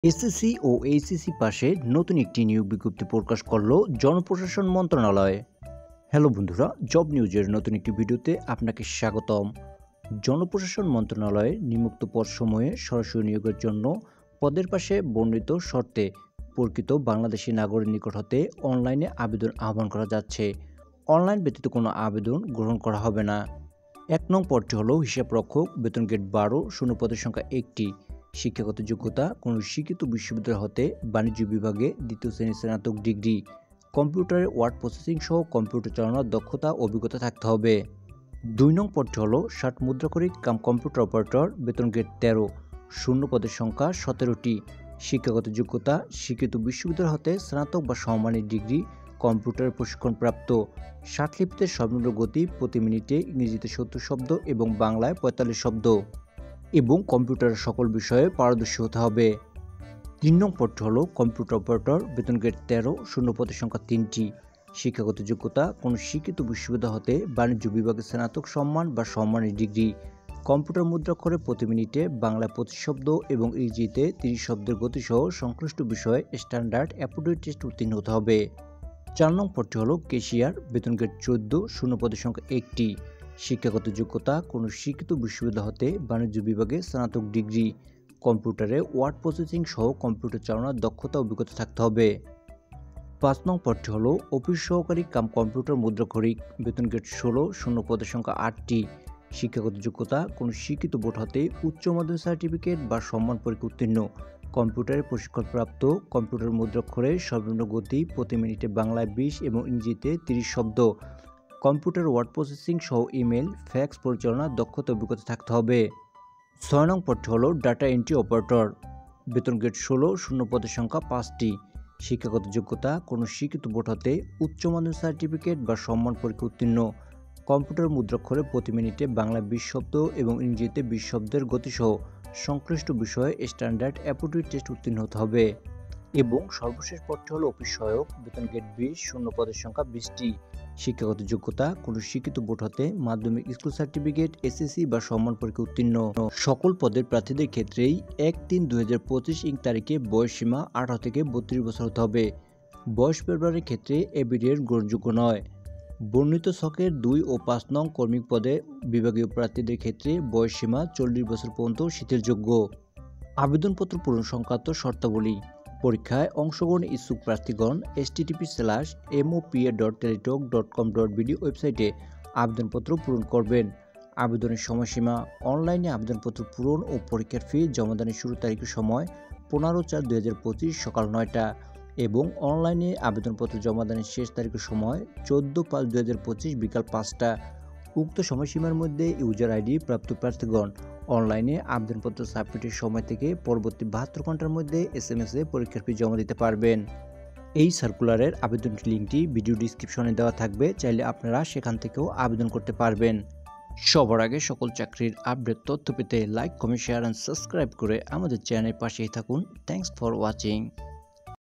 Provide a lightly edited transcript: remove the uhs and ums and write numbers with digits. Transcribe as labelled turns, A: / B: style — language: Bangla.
A: এসএসসি ও এইচএসসি পাশে নতুন একটি নিয়োগ বিজ্ঞপ্তি প্রকাশ করল জনপ্রশাসন মন্ত্রণালয়। হ্যালো বন্ধুরা, জব নিউজের নতুন একটি ভিডিওতে আপনাকে স্বাগতম। জনপ্রশাসন মন্ত্রণালয়ের নিম্নোক্ত পদসমূহে সরাসরি নিয়োগের জন্য পদের পাশে বর্ণিত শর্তে প্রকৃত বাংলাদেশি নাগরিক নিকট হতে অনলাইনে আবেদন আহ্বান করা যাচ্ছে। অনলাইন ব্যতীত কোনো আবেদন গ্রহণ করা হবে না। ১ নং পদটি হল হিসাবরক্ষক, বেতন গ্রেড ১২, শূন্য পদের সংখ্যা ১টি। শিক্ষাগত যোগ্যতা কোনো শিক্ষিত বিশ্ববিদ্যালয় হতে বাণিজ্য বিভাগে দ্বিতীয় শ্রেণীর স্নাতক ডিগ্রি, কম্পিউটারে ওয়ার্ড প্রসেসিং সহ কম্পিউটার চালানোর দক্ষতা অভিজ্ঞতা থাকতে হবে। ২ নং পদটি হল ৬০ মুদ্রাক্ষরিক কাম কম্পিউটার অপারেটর, বেতন গ্রেড ১৩, শূন্য পদের সংখ্যা ১৭টি। শিক্ষাগত যোগ্যতা স্বীকৃত বিশ্ববিদ্যালয় হতে স্নাতক বা সমমানের ডিগ্রি, কম্পিউটারের প্রশিক্ষণপ্রাপ্ত। ষাটলিপিতে সর্বনিম্ন গতি প্রতি মিনিটে ইংরেজিতে ৭০ শব্দ এবং বাংলায় ৪৫ শব্দ এবং কম্পিউটারের সকল বিষয়ে পারদর্শী হতে হবে। ৩ নং পদটি হল কম্পিউটার অপারেটর, বেতন গ্রেড ১৩, শূন্য পদের সংখ্যা ৩টি। শিক্ষাগত যোগ্যতা কোনো শিক্ষিত বিশ্ববিদ্যালয় হতে বাণিজ্য বিভাগে স্নাতক সম্মান বা সম্মানের ডিগ্রি, কম্পিউটার মুদ্রাক্ষরে প্রতি মিনিটে বাংলায় ২৫ শব্দ এবং ইংরেজিতে ৩০ শব্দের গতিসহ সংশ্লিষ্ট বিষয়ে স্ট্যান্ডার্ড অ্যাপটিটিউড টেস্ট উত্তীর্ণ হতে হবে। ৪ নং পদটি হল ক্যাশিয়ার, বেতন গ্রেড ১৪, শূন্য পদের সংখ্যা ১টি। শিক্ষাগত যোগ্যতা কোনো শিক্ষিত বিশ্ববিদ্যালয় হতে বাণিজ্য বিভাগে স্নাতক ডিগ্রি, কম্পিউটারে ওয়ার্ড প্রসেসিং সহ কম্পিউটার চালানোর দক্ষতা অভিজ্ঞতা থাকতে হবে। ৫ নং পদটি হল অফিস সহকারী কাম কম্পিউটার মুদ্রাক্ষরিক, বেতন গ্রেড ১৬, শূন্য পদের সংখ্যা ৮টি। শিক্ষাগত যোগ্যতা কোনো শিক্ষিত বোর্ড হতে উচ্চ মাধ্যমিক সার্টিফিকেট বা সম্মান পরীক্ষা উত্তীর্ণ, কম্পিউটারে প্রশিক্ষণপ্রাপ্ত, কম্পিউটার মুদ্রাক্ষরে সর্বনিম্ন গতি প্রতি মিনিটে বাংলায় ২০ এবং ইংরেজিতে ৩০ শব্দ, কম্পিউটার ওয়ার্ড প্রসেসিং সহ ইমেল, ফ্যাক্স পরিচালনার দক্ষতা অভিজ্ঞতা থাকতে হবে। ৬ নং পদটি হল ডাটা এন্ট্রি অপারেটর, বেতন গ্রেড ১৬, শূন্য পদের সংখ্যা ৫টি। শিক্ষাগত যোগ্যতা কোনো শিক্ষিত বোর্ড হতে উচ্চ মাধ্যমিক সার্টিফিকেট বা সম্মান পরীক্ষা উত্তীর্ণ, কম্পিউটার মুদ্রাক্ষরে প্রতি মিনিটে বাংলায় ২০ শব্দ এবং ইংরেজিতে ২০ শব্দের গতিসহ সংশ্লিষ্ট বিষয়ে স্ট্যান্ডার্ড অ্যাপটিটিউড টেস্ট উত্তীর্ণ হতে হবে। এবং সর্বশেষ পদটি হল অফিস সহায়ক, বেতন গ্রেড ২০, শূন্য পদের সংখ্যা ২০টি। শিক্ষাগত যোগ্যতা কোনো শিক্ষিত বোর্ড হতে মাধ্যমিক স্কুল সার্টিফিকেট, এসএসসি বা সম্মান পরীক্ষা উত্তীর্ণ। সকল পদের প্রার্থীদের ক্ষেত্রেই ১-৩-২০২৫ ইং তারিখে বয়সসীমা ১৮ থেকে ৩২ বছর হতে হবে। বয়স ব্যবহারের ক্ষেত্রে এফিডেভিট গ্রহণযোগ্য নয়। বর্ণিত ছকের ২ ও ৫ নং কর্মী পদে বিভাগীয় প্রার্থীদের ক্ষেত্রে বয়সসীমা ৪০ বছর পর্যন্ত শিথিলযোগ্য। আবেদনপত্র পূরণ সংক্রান্ত শর্তাবলী: পরীক্ষায় অংশগ্রহণ ইচ্ছুক প্রার্থীগণ http:/mopa.teletalk.com.bd ওয়েবসাইটে আবেদনপত্র পূরণ করবেন। আবেদনের সময়সীমা: অনলাইনে আবেদনপত্র পূরণ ও পরীক্ষার ফি জমাদানের শুরু তারিখের সময় ১৫/৪/২০২৫ সকাল ৯টা এবং অনলাইনে আবেদনপত্র জমাদানের শেষ তারিখের সময় ১৪/৫/২০২৫ বিকাল ৫টা। উক্ত সময়সীমার মধ্যে ইউজার আইডি প্রাপ্ত প্রার্থীগণ অনলাইনে আবেদনপত্র সাবমিটের সময় থেকে পরবর্তী ৭২ ঘন্টার মধ্যে এসএমএসে পরীক্ষার ফি জমা দিতে পারবেন। এই সার্কুলারের আবেদন লিঙ্কটি ভিডিও ডিসক্রিপশনে দেওয়া থাকবে, চাইলে আপনারা সেখান থেকেও আবেদন করতে পারবেন। সবার আগে সকল চাকরির আপডেট তথ্য পেতে like, comment, share and subscribe করে আমাদের চ্যানেলের পাশেই থাকুন। Thanks for watching.